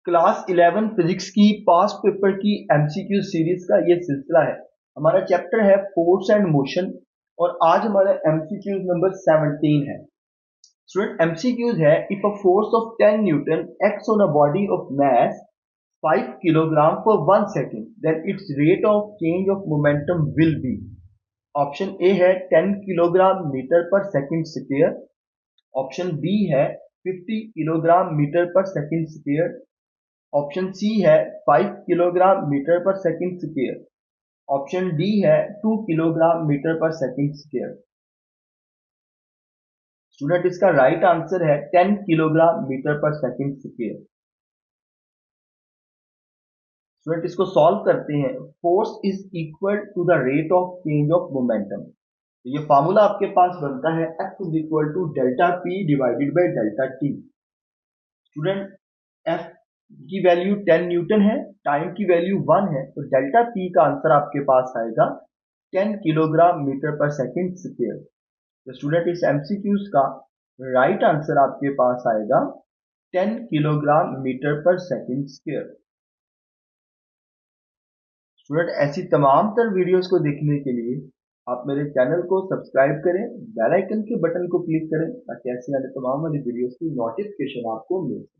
Class 11 physics की past paper की MCQ series का ये सिलसिला है। हमारा चैप्टर है फोर्स एंड मोशन और आज हमारा एमसीक्यूज नंबर 17 है। स्टूडेंट एमसीक्यूज है, if a force of 10 newton acts on a body of mass 5 kilogram for 1 second then its rate of change of momentum will be. Option A है 10 kilogram metre per second square, option B है 50 kilogram metre per second square, option C है 5 kilogram metre per second square, option D है 2 kilogram metre per second square. Student इसका right answer है 10 kilogram metre per second square. Student इसको solve करते हैं। Force is equal to the rate of change of momentum. तो ये formula आपके पास बनता है F is equal to delta P divided by delta T. Student F की वैल्यू 10 न्यूटन है, टाइम की वैल्यू 1 है, तो डेल्टा पी का आंसर आपके पास आएगा 10 kilogram metre per second square. तो स्टूडेंट इस एमसीक्यूज का राइट आंसर आपके पास आएगा 10 kilogram metre per second square. Student ऐसी तमाम तर वीडियोस को देखने के लिए आप मेरे चैनल को सब्सक्राइब करें, बेल आइकन के बटन को क्लिक करें ताकि ऐसी आने तमाम वाली वीडियोस की नोटिफिकेशन आपको मिल सके।